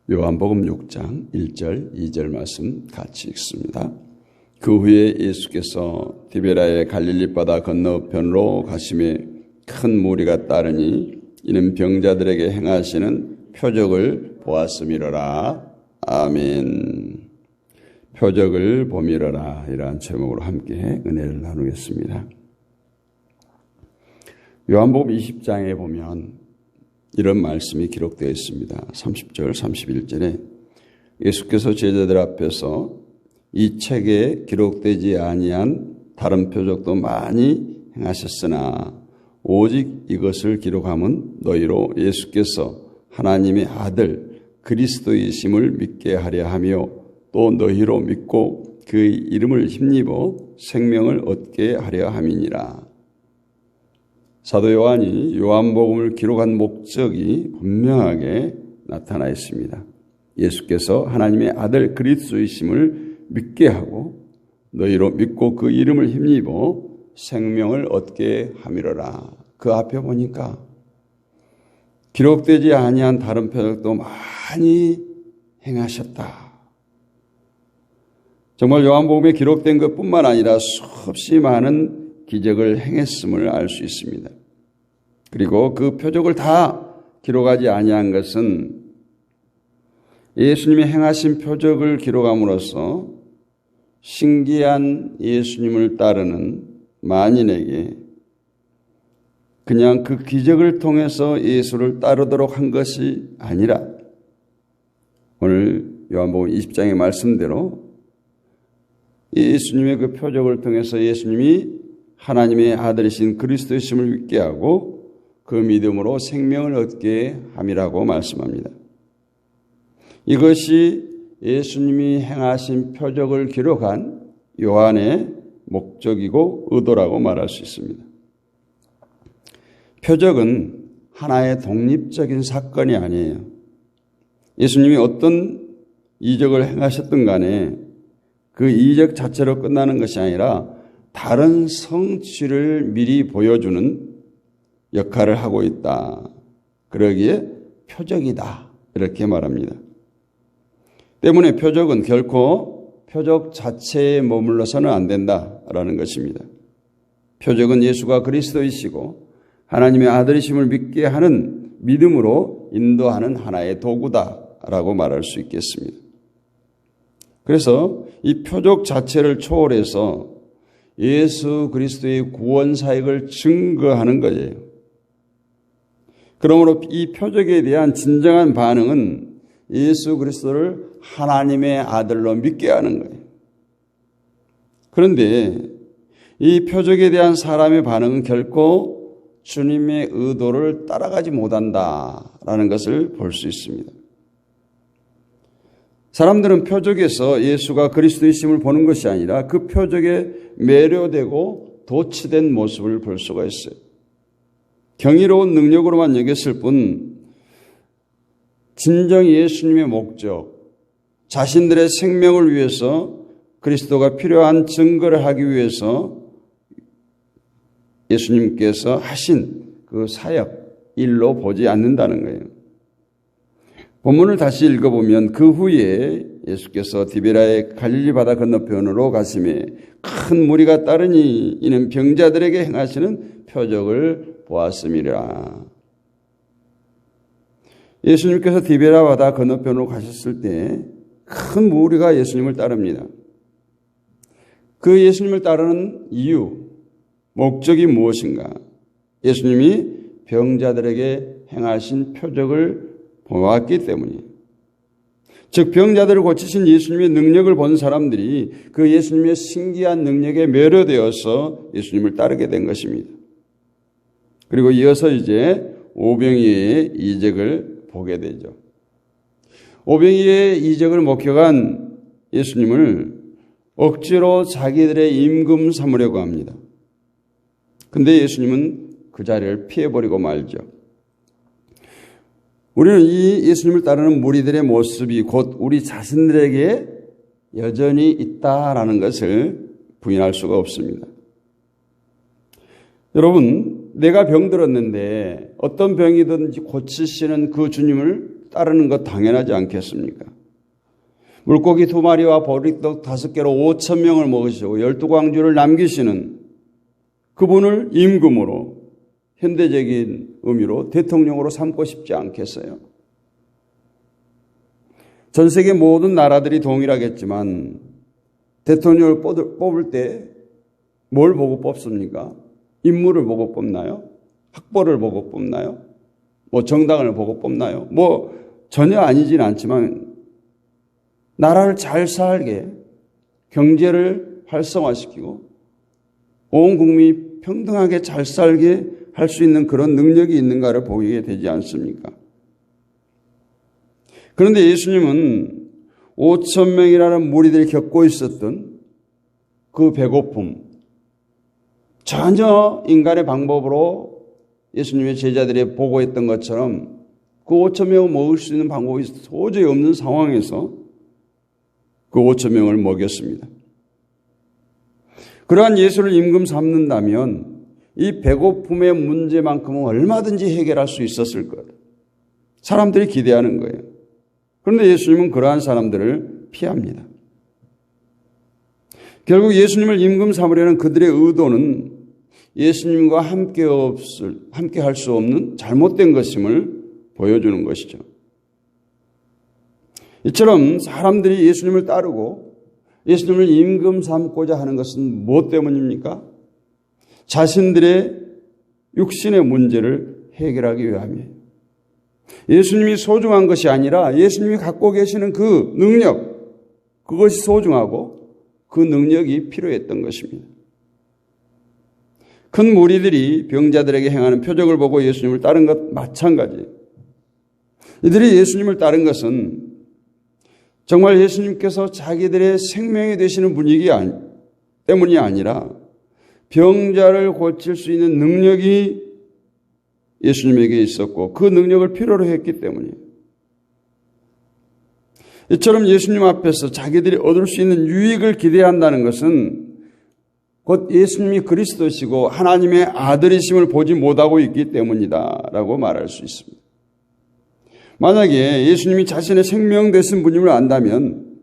요한복음 6장 1절 2절 말씀 같이 읽습니다. 그 후에 예수께서 디베라의 갈릴리 바다 건너편으로 가심에 큰 무리가 따르니 이는 병자들에게 행하시는 표적을 보았음이로라. 아멘. 표적을 보미로라. 이러한 제목으로 함께 은혜를 나누겠습니다. 요한복음 20장에 보면 이런 말씀이 기록되어 있습니다. 30절, 31절에 예수께서 제자들 앞에서 이 책에 기록되지 아니한 다른 표적도 많이 행하셨으나 오직 이것을 기록함은 너희로 예수께서 하나님의 아들 그리스도이심을 믿게 하려 하며 또 너희로 믿고 그의 이름을 힘입어 생명을 얻게 하려 함이니라. 사도 요한이 요한복음을 기록한 목적이 분명하게 나타나 있습니다. 예수께서 하나님의 아들 그리스도이심을 믿게 하고 너희로 믿고 그 이름을 힘입어 생명을 얻게 함이로라. 그 앞에 보니까 기록되지 아니한 다른 표적도 많이 행하셨다. 정말 요한복음에 기록된 것뿐만 아니라 수없이 많은 기적을 행했음을 알 수 있습니다. 그리고 그 표적을 다 기록하지 아니한 것은 예수님이 행하신 표적을 기록함으로써 신기한 예수님을 따르는 만인에게 그냥 그 기적을 통해서 예수를 따르도록 한 것이 아니라 오늘 요한복음 20장의 말씀대로 예수님의 그 표적을 통해서 예수님이 하나님의 아들이신 그리스도이심을 믿게 하고 그 믿음으로 생명을 얻게 함이라고 말씀합니다. 이것이 예수님이 행하신 표적을 기록한 요한의 목적이고 의도라고 말할 수 있습니다. 표적은 하나의 독립적인 사건이 아니에요. 예수님이 어떤 이적을 행하셨든 간에 그 이적 자체로 끝나는 것이 아니라 다른 성취를 미리 보여주는 역할을 하고 있다. 그러기에 표적이다. 이렇게 말합니다. 때문에 표적은 결코 표적 자체에 머물러서는 안 된다라는 것입니다. 표적은 예수가 그리스도이시고 하나님의 아들이심을 믿게 하는 믿음으로 인도하는 하나의 도구다라고 말할 수 있겠습니다. 그래서 이 표적 자체를 초월해서 예수 그리스도의 구원 사역을 증거하는 거예요. 그러므로 이 표적에 대한 진정한 반응은 예수 그리스도를 하나님의 아들로 믿게 하는 거예요. 그런데 이 표적에 대한 사람의 반응은 결코 주님의 의도를 따라가지 못한다라는 것을 볼 수 있습니다. 사람들은 표적에서 예수가 그리스도이심을 보는 것이 아니라 그 표적에 매료되고 도취된 모습을 볼 수가 있어요. 경이로운 능력으로만 여겼을 뿐 진정 예수님의 목적, 자신들의 생명을 위해서 그리스도가 필요한 증거를 하기 위해서 예수님께서 하신 그 사역, 일로 보지 않는다는 거예요. 본문을 다시 읽어보면 그 후에 예수께서 디베라의 갈릴리 바다 건너편으로 가심에 큰 무리가 따르니 이는 병자들에게 행하시는 표적을 보았음이라. 예수님께서 디베라 바다 건너편으로 가셨을 때 큰 무리가 예수님을 따릅니다. 그 예수님을 따르는 이유, 목적이 무엇인가? 예수님이 병자들에게 행하신 표적을 보았기 때문이에요. 즉 병자들을 고치신 예수님의 능력을 본 사람들이 그 예수님의 신기한 능력에 매료되어서 예수님을 따르게 된 것입니다. 그리고 이어서 이제 오병이의 이적을 보게 되죠. 오병이의 이적을 목격한 예수님을 억지로 자기들의 임금 삼으려고 합니다. 근데 예수님은 그 자리를 피해버리고 말죠. 우리는 이 예수님을 따르는 무리들의 모습이 곧 우리 자신들에게 여전히 있다라는 것을 부인할 수가 없습니다. 여러분, 내가 병들었는데 어떤 병이든지 고치시는 그 주님을 따르는 것 당연하지 않겠습니까? 물고기 2마리와 보리떡 5개로 5,000명을 먹으시고 12광주를 남기시는 그분을 임금으로, 현대적인 의미로 대통령으로 삼고 싶지 않겠어요? 전 세계 모든 나라들이 동일하겠지만 대통령을 뽑을 때 뭘 보고 뽑습니까? 인물을 보고 뽑나요? 학벌을 보고 뽑나요? 정당을 보고 뽑나요? 전혀 아니진 않지만 나라를 잘 살게, 경제를 활성화시키고 온 국민이 평등하게 잘 살게 할 수 있는 그런 능력이 있는가를 보이게 되지 않습니까? 그런데 예수님은 5,000명이라는 무리들이 겪고 있었던 그 배고픔, 전혀 인간의 방법으로 예수님의 제자들이 보고했던 것처럼 그 5,000명을 먹을 수 있는 방법이 도저히 없는 상황에서 그 5,000명을 먹였습니다. 그러한 예수를 임금 삼는다면 이 배고픔의 문제만큼은 얼마든지 해결할 수 있었을 거예요. 사람들이 기대하는 거예요. 그런데 예수님은 그러한 사람들을 피합니다. 결국 예수님을 임금 삼으려는 그들의 의도는 예수님과 함께 할 수 없는 잘못된 것임을 보여주는 것이죠. 이처럼 사람들이 예수님을 따르고 예수님을 임금 삼고자 하는 것은 무엇 때문입니까? 자신들의 육신의 문제를 해결하기 위함이에요. 예수님이 소중한 것이 아니라 예수님이 갖고 계시는 그 능력, 그것이 소중하고 그 능력이 필요했던 것입니다. 큰 무리들이 병자들에게 행하는 표적을 보고 예수님을 따른 것 마찬가지예요. 이들이 예수님을 따른 것은 정말 예수님께서 자기들의 생명이 되시는 분위기 때문이 아니라 병자를 고칠 수 있는 능력이 예수님에게 있었고 그 능력을 필요로 했기 때문이에요. 이처럼 예수님 앞에서 자기들이 얻을 수 있는 유익을 기대한다는 것은 곧 예수님이 그리스도시고 하나님의 아들이심을 보지 못하고 있기 때문이다라고 말할 수 있습니다. 만약에 예수님이 자신의 생명 되신 분임을 안다면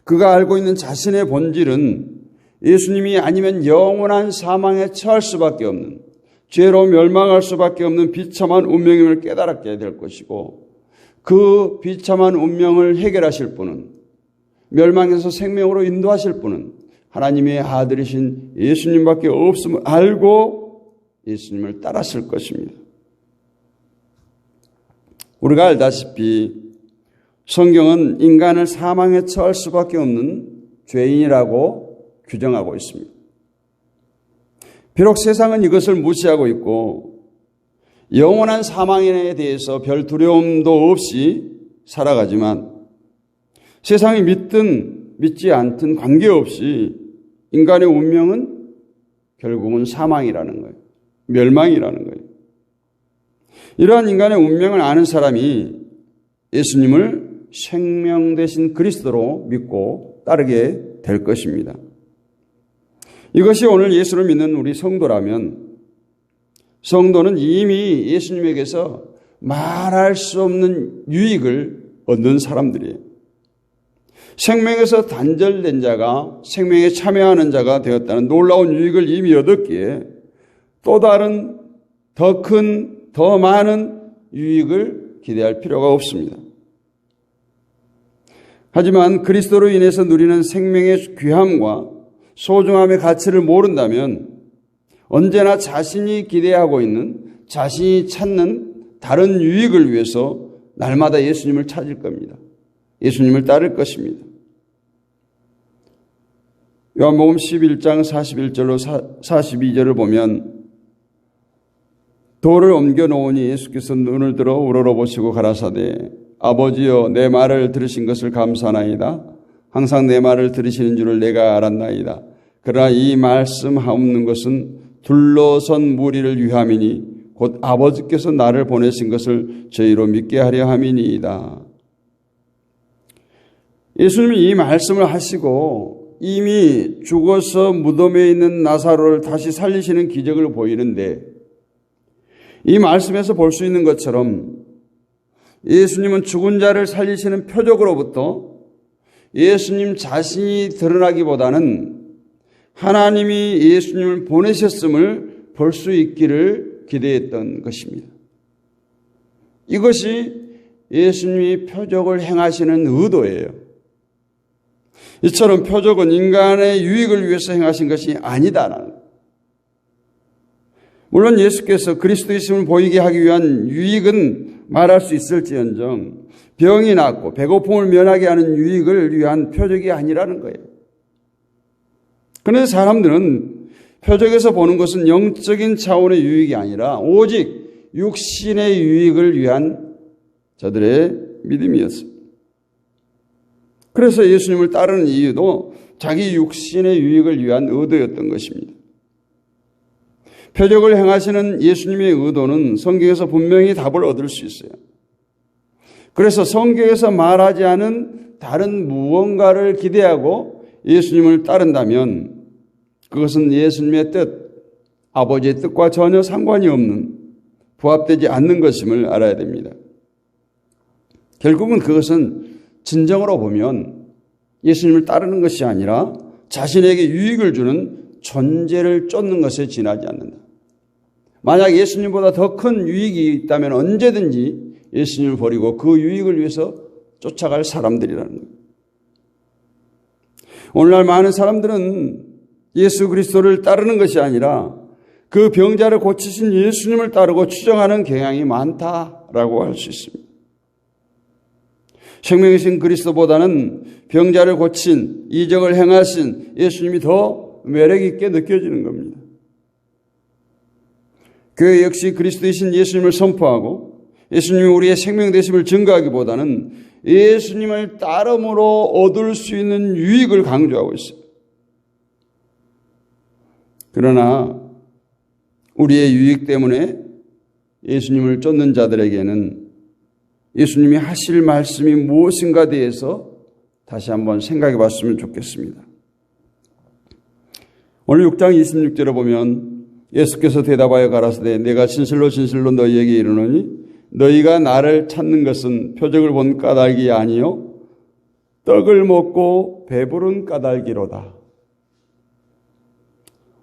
그가 알고 있는 자신의 본질은 예수님이 아니면 영원한 사망에 처할 수밖에 없는, 죄로 멸망할 수밖에 없는 비참한 운명임을 깨달았게 될 것이고 그 비참한 운명을 해결하실 분은, 멸망에서 생명으로 인도하실 분은 하나님의 아들이신 예수님밖에 없음을 알고 예수님을 따랐을 것입니다. 우리가 알다시피 성경은 인간을 사망에 처할 수밖에 없는 죄인이라고 규정하고 있습니다. 비록 세상은 이것을 무시하고 있고 영원한 사망에 대해서 별 두려움도 없이 살아가지만 세상이 믿든 믿지 않든 관계없이 인간의 운명은 결국은 사망이라는 거예요. 멸망이라는 거예요. 이러한 인간의 운명을 아는 사람이 예수님을 생명 되신 그리스도로 믿고 따르게 될 것입니다. 이것이 오늘 예수를 믿는 우리 성도라면 성도는 이미 예수님에게서 말할 수 없는 유익을 얻는 사람들이에요. 생명에서 단절된 자가 생명에 참여하는 자가 되었다는 놀라운 유익을 이미 얻었기에 또 다른 더 큰, 더 많은 유익을 기대할 필요가 없습니다. 하지만 그리스도로 인해서 누리는 생명의 귀함과 소중함의 가치를 모른다면 언제나 자신이 기대하고 있는, 자신이 찾는 다른 유익을 위해서 날마다 예수님을 찾을 겁니다. 예수님을 따를 것입니다. 요한복음 11장 41절로 42절을 보면 돌을 옮겨 놓으니 예수께서 눈을 들어 우러러보시고 가라사대 아버지여 내 말을 들으신 것을 감사하나이다. 항상 내 말을 들으시는 줄을 내가 알았나이다. 그러나 이 말씀 하옵는 것은 둘러선 무리를 위함이니 곧 아버지께서 나를 보내신 것을 저희로 믿게 하려 함이니이다. 예수님이 이 말씀을 하시고 이미 죽어서 무덤에 있는 나사로를 다시 살리시는 기적을 보이는데 이 말씀에서 볼 수 있는 것처럼 예수님은 죽은 자를 살리시는 표적으로부터 예수님 자신이 드러나기보다는 하나님이 예수님을 보내셨음을 볼 수 있기를 기대했던 것입니다. 이것이 예수님이 표적을 행하시는 의도예요. 이처럼 표적은 인간의 유익을 위해서 행하신 것이 아니다라는. 물론 예수께서 그리스도이심을 보이게 하기 위한 유익은 말할 수 있을지언정 병이 낫고 배고픔을 면하게 하는 유익을 위한 표적이 아니라는 거예요. 그런데 사람들은 표적에서 보는 것은 영적인 차원의 유익이 아니라 오직 육신의 유익을 위한 저들의 믿음이었습니다. 그래서 예수님을 따르는 이유도 자기 육신의 유익을 위한 의도였던 것입니다. 표적을 행하시는 예수님의 의도는 성경에서 분명히 답을 얻을 수 있어요. 그래서 성경에서 말하지 않은 다른 무언가를 기대하고 예수님을 따른다면 그것은 예수님의 뜻, 아버지의 뜻과 전혀 상관이 없는, 부합되지 않는 것임을 알아야 됩니다. 결국은 그것은 진정으로 보면 예수님을 따르는 것이 아니라 자신에게 유익을 주는 존재를 쫓는 것에 지나지 않는다. 만약 예수님보다 더 큰 유익이 있다면 언제든지 예수님을 버리고 그 유익을 위해서 쫓아갈 사람들이라는 거예요. 오늘날 많은 사람들은 예수 그리스도를 따르는 것이 아니라 그 병자를 고치신 예수님을 따르고 추정하는 경향이 많다라고 할 수 있습니다. 생명이신 그리스도보다는 병자를 고친, 이적을 행하신 예수님이 더 매력 있게 느껴지는 겁니다. 교회 역시 그리스도이신 예수님을 선포하고 예수님이 우리의 생명 되심을 증거하기보다는 예수님을 따름으로 얻을 수 있는 유익을 강조하고 있어요. 그러나 우리의 유익 때문에 예수님을 쫓는 자들에게는 예수님이 하실 말씀이 무엇인가 대해서 다시 한번 생각해 봤으면 좋겠습니다. 오늘 6장 26절에 보면 예수께서 대답하여 가라사대 내가 진실로 진실로 너희에게 이르노니 너희가 나를 찾는 것은 표적을 본 까닭이 아니요 떡을 먹고 배부른 까닭이로다.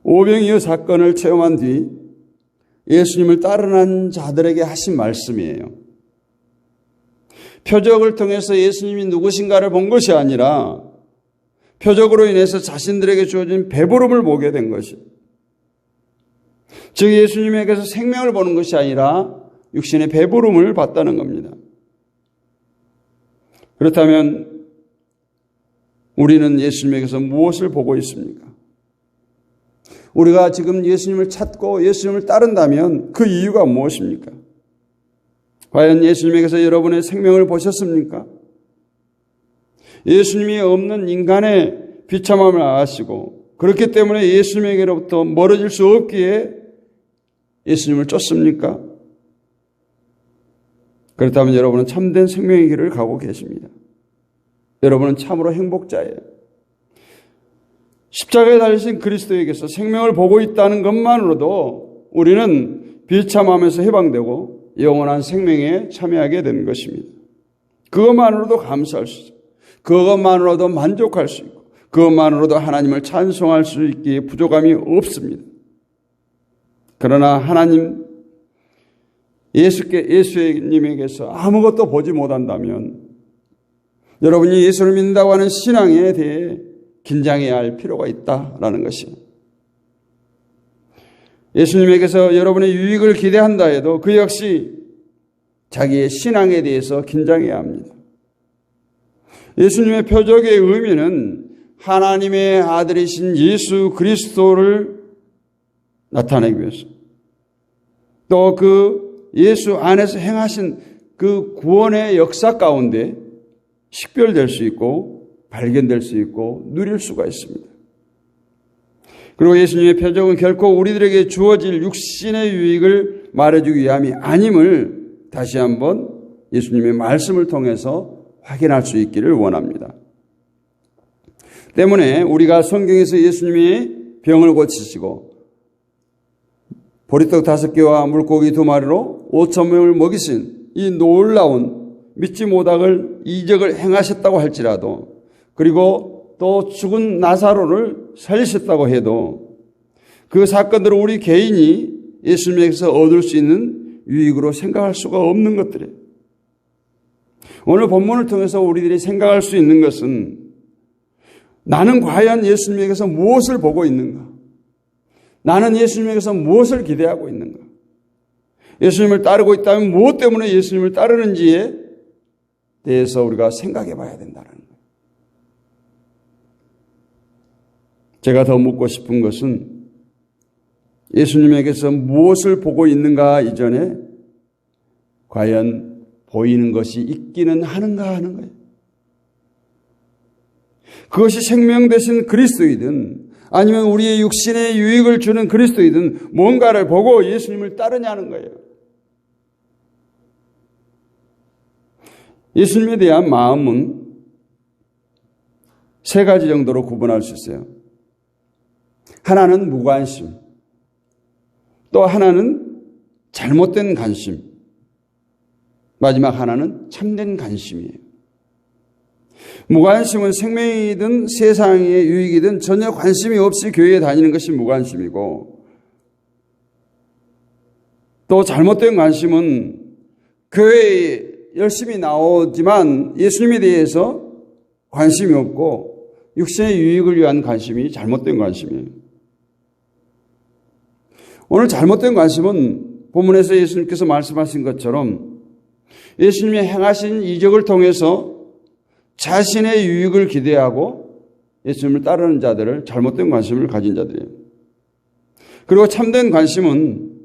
오병이어 사건을 체험한 뒤 예수님을 따르는 자들에게 하신 말씀이에요. 표적을 통해서 예수님이 누구신가를 본 것이 아니라 표적으로 인해서 자신들에게 주어진 배부름을 보게 된 것이. 즉 예수님에게서 생명을 보는 것이 아니라 육신의 배부름을 봤다는 겁니다. 그렇다면 우리는 예수님에게서 무엇을 보고 있습니까? 우리가 지금 예수님을 찾고 예수님을 따른다면 그 이유가 무엇입니까? 과연 예수님에게서 여러분의 생명을 보셨습니까? 예수님이 없는 인간의 비참함을 아시고 그렇기 때문에 예수님에게로부터 멀어질 수 없기에 예수님을 쫓습니까? 그렇다면 여러분은 참된 생명의 길을 가고 계십니다. 여러분은 참으로 행복자예요. 십자가에 달리신 그리스도에게서 생명을 보고 있다는 것만으로도 우리는 비참함에서 해방되고 영원한 생명에 참여하게 되는 것입니다. 그것만으로도 감사할 수 있고 그것만으로도 만족할 수 있고 그것만으로도 하나님을 찬송할 수 있기에 부족함이 없습니다. 그러나 하나님 예수님에게서 아무것도 보지 못한다면 여러분이 예수를 믿는다고 하는 신앙에 대해 긴장해야 할 필요가 있다라는 것입니다. 예수님에게서 여러분의 유익을 기대한다 해도 그 역시 자기의 신앙에 대해서 긴장해야 합니다. 예수님의 표적의 의미는 하나님의 아들이신 예수 그리스도를 나타내기 위해서 또 그 예수 안에서 행하신 그 구원의 역사 가운데 식별될 수 있고 발견될 수 있고 누릴 수가 있습니다. 그리고 예수님의 표적은 결코 우리들에게 주어질 육신의 유익을 말해주기 위함이 아님을 다시 한번 예수님의 말씀을 통해서 확인할 수 있기를 원합니다. 때문에 우리가 성경에서 예수님이 병을 고치시고 보리떡 5개와 물고기 2마리로 5,000명을 먹이신 이 놀라운 믿지 못할 이적을 행하셨다고 할지라도, 그리고 또 죽은 나사로를 살리셨다고 해도 그 사건들을 우리 개인이 예수님에게서 얻을 수 있는 유익으로 생각할 수가 없는 것들이에요. 오늘 본문을 통해서 우리들이 생각할 수 있는 것은 나는 과연 예수님에게서 무엇을 보고 있는가? 나는 예수님에게서 무엇을 기대하고 있는가? 예수님을 따르고 있다면 무엇 때문에 예수님을 따르는지에 대해서 우리가 생각해 봐야 된다는 거예요. 제가 더 묻고 싶은 것은 예수님에게서 무엇을 보고 있는가 이전에 과연 보이는 것이 있기는 하는가 하는 거예요. 그것이 생명 되신 그리스도이든 아니면 우리의 육신에 유익을 주는 그리스도이든 뭔가를 보고 예수님을 따르냐는 거예요. 예수님에 대한 마음은 세 가지 정도로 구분할 수 있어요. 하나는 무관심, 또 하나는 잘못된 관심, 마지막 하나는 참된 관심이에요. 무관심은 생명이든 세상의 유익이든 전혀 관심이 없이 교회에 다니는 것이 무관심이고, 또 잘못된 관심은 교회에 열심히 나오지만 예수님에 대해서 관심이 없고 육신의 유익을 위한 관심이 잘못된 관심이에요. 오늘 잘못된 관심은 본문에서 예수님께서 말씀하신 것처럼 예수님이 행하신 이적을 통해서 자신의 유익을 기대하고 예수님을 따르는 자들을 잘못된 관심을 가진 자들이에요. 그리고 참된 관심은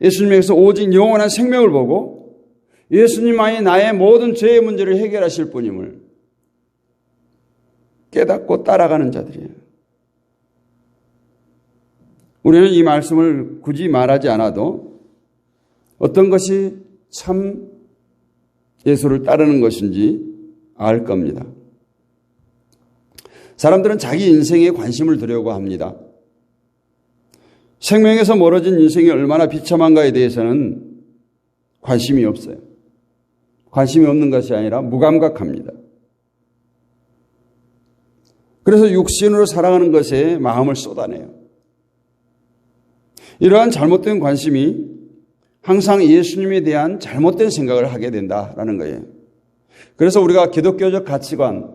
예수님에게서 오직 영원한 생명을 보고 예수님만이 나의 모든 죄의 문제를 해결하실 분임을 깨닫고 따라가는 자들이에요. 우리는 이 말씀을 굳이 말하지 않아도 어떤 것이 참 예수를 따르는 것인지 알 겁니다. 사람들은 자기 인생에 관심을 두려고 합니다. 생명에서 멀어진 인생이 얼마나 비참한가에 대해서는 관심이 없어요. 관심이 없는 것이 아니라 무감각합니다. 그래서 육신으로 살아가는 것에 마음을 쏟아내요. 이러한 잘못된 관심이 항상 예수님에 대한 잘못된 생각을 하게 된다라는 거예요. 그래서 우리가 기독교적 가치관,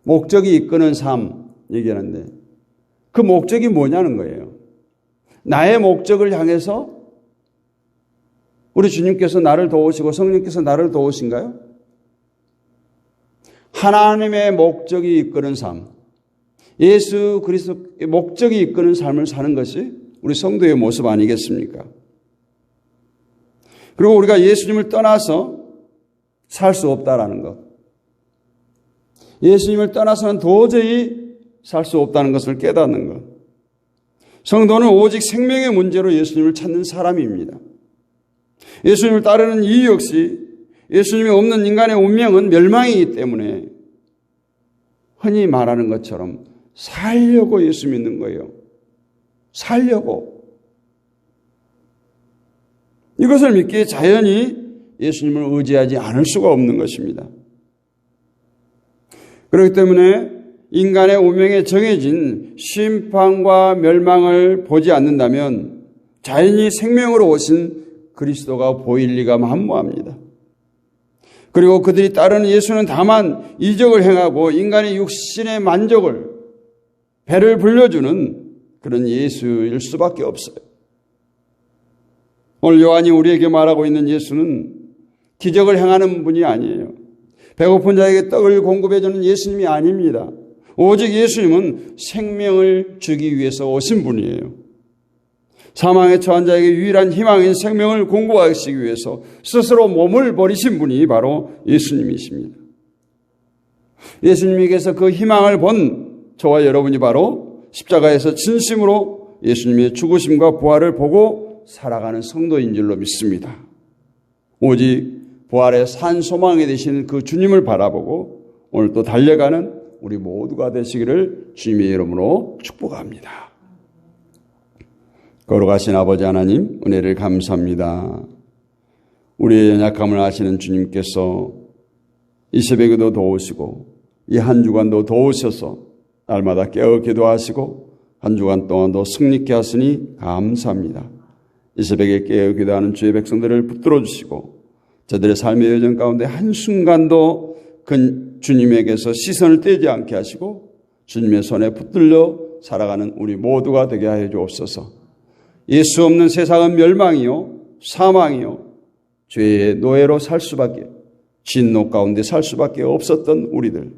목적이 이끄는 삶 얘기하는데 그 목적이 뭐냐는 거예요. 나의 목적을 향해서 우리 주님께서 나를 도우시고 성령께서 나를 도우신가요? 하나님의 목적이 이끄는 삶, 예수 그리스도의 목적이 이끄는 삶을 사는 것이 우리 성도의 모습 아니겠습니까? 그리고 우리가 예수님을 떠나서 살 수 없다라는 것, 예수님을 떠나서는 도저히 살 수 없다는 것을 깨닫는 것. 성도는 오직 생명의 문제로 예수님을 찾는 사람입니다. 예수님을 따르는 이유 역시 예수님이 없는 인간의 운명은 멸망이기 때문에 흔히 말하는 것처럼 살려고 예수 믿는 거예요. 살려고. 이것을 믿기에 자연히 예수님을 의지하지 않을 수가 없는 것입니다. 그렇기 때문에 인간의 운명에 정해진 심판과 멸망을 보지 않는다면 자연히 생명으로 오신 그리스도가 보일 리가 만무합니다. 그리고 그들이 따르는 예수는 다만 이적을 행하고 인간의 육신의 만족을 배를 불려주는 그런 예수일 수밖에 없어요. 오늘 요한이 우리에게 말하고 있는 예수는 기적을 행하는 분이 아니에요. 배고픈 자에게 떡을 공급해주는 예수님이 아닙니다. 오직 예수님은 생명을 주기 위해서 오신 분이에요. 사망에 처한 자에게 유일한 희망인 생명을 공급하시기 위해서 스스로 몸을 버리신 분이 바로 예수님이십니다. 예수님에게서 그 희망을 본 저와 여러분이 바로 십자가에서 진심으로 예수님의 죽으심과 부활을 보고 살아가는 성도인 줄로 믿습니다. 오직 부활의 산 소망이 되시는 그 주님을 바라보고 오늘 또 달려가는 우리 모두가 되시기를 주님의 이름으로 축복합니다. 거룩하신 아버지 하나님, 은혜를 감사합니다. 우리의 연약함을 아시는 주님께서 이 새벽에도 도우시고 이 한 주간도 도우셔서 날마다 깨어 기도하시고 한 주간 동안도 승리케 하시니 감사합니다. 이 새벽에 깨어 기도하는 주의 백성들을 붙들어 주시고 저들의 삶의 여정 가운데 한순간도 그 주님에게서 시선을 떼지 않게 하시고 주님의 손에 붙들려 살아가는 우리 모두가 되게 하여 주옵소서. 예수 없는 세상은 멸망이요 사망이요 죄의 노예로 살 수밖에, 진노 가운데 살 수밖에 없었던 우리들,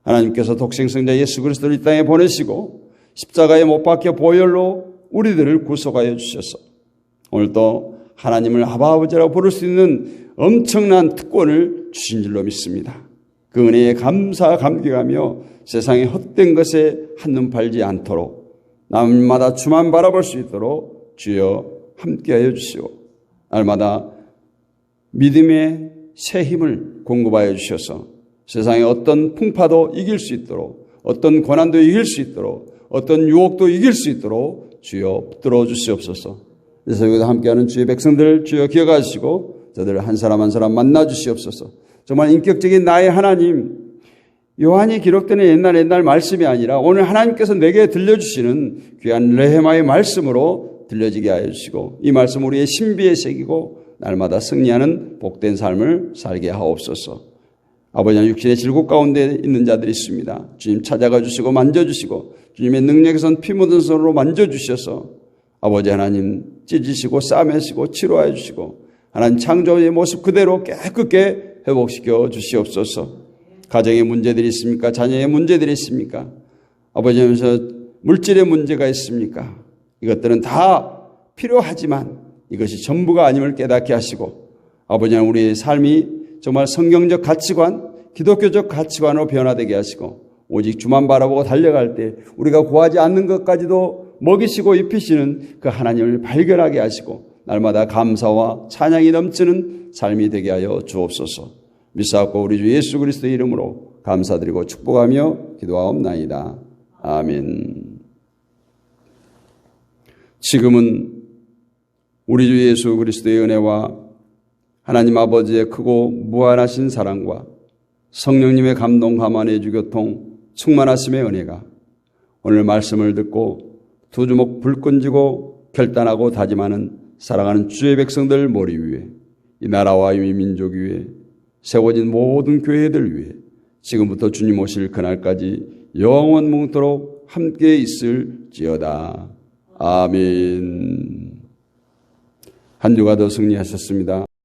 하나님께서 독생성자 예수 그리스도를 이 땅에 보내시고 십자가에 못 박혀 보혈로 우리들을 구속하여 주셔서 오늘도 하나님을 아버지라고 부를 수 있는 엄청난 특권을 주신 줄로 믿습니다. 그 은혜에 감사 감격하며 세상의 헛된 것에 한눈 팔지 않도록 날마다 주만 바라볼 수 있도록 주여 함께하여 주시오. 날마다 믿음의 새 힘을 공급하여 주셔서 세상의 어떤 풍파도 이길 수 있도록, 어떤 고난도 이길 수 있도록, 어떤 유혹도 이길 수 있도록 주여 붙들어 주시옵소서. 이 새벽에도 함께하는 주의 백성들 주여 기억하시고 저들을 한 사람 한 사람 만나 주시옵소서. 정말 인격적인 나의 하나님, 요한이 기록되는 옛날 말씀이 아니라 오늘 하나님께서 내게 들려주시는 귀한 레헤마의 말씀으로 들려지게 하여 주시고 이 말씀 우리의 신비에 새기고 날마다 승리하는 복된 삶을 살게 하옵소서. 아버지 육신의 질곡 가운데 있는 자들이 있습니다. 주님 찾아가 주시고 만져주시고 주님의 능력에선 피 묻은 손으로 만져주셔서 아버지 하나님 찢으시고 싸매시고 치료하여 주시고 하나님 창조의 모습 그대로 깨끗게 회복시켜 주시옵소서. 가정의 문제들이 있습니까? 자녀의 문제들이 있습니까? 아버지 하면서 물질의 문제가 있습니까? 이것들은 다 필요하지만 이것이 전부가 아님을 깨닫게 하시고 아버지 하나님 우리의 삶이 정말 성경적 가치관, 기독교적 가치관으로 변화되게 하시고 오직 주만 바라보고 달려갈 때 우리가 구하지 않는 것까지도 먹이시고 입히시는 그 하나님을 발견하게 하시고 날마다 감사와 찬양이 넘치는 삶이 되게 하여 주옵소서. 믿사옵고 우리 주 예수 그리스도의 이름으로 감사드리고 축복하며 기도하옵나이다. 아멘. 지금은 우리 주 예수 그리스도의 은혜와 하나님 아버지의 크고 무한하신 사랑과 성령님의 감동 감화의 주교통 충만하심의 은혜가 오늘 말씀을 듣고 두 주먹 불 끈지고 결단하고 다짐하는 사랑하는 주의 백성들 머리 위에 이 나라와 이 민족 위에 세워진 모든 교회들 위에 지금부터 주님 오실 그날까지 영원 뭉토록 함께 있을지어다. 아멘. 한 주가 더 승리하셨습니다.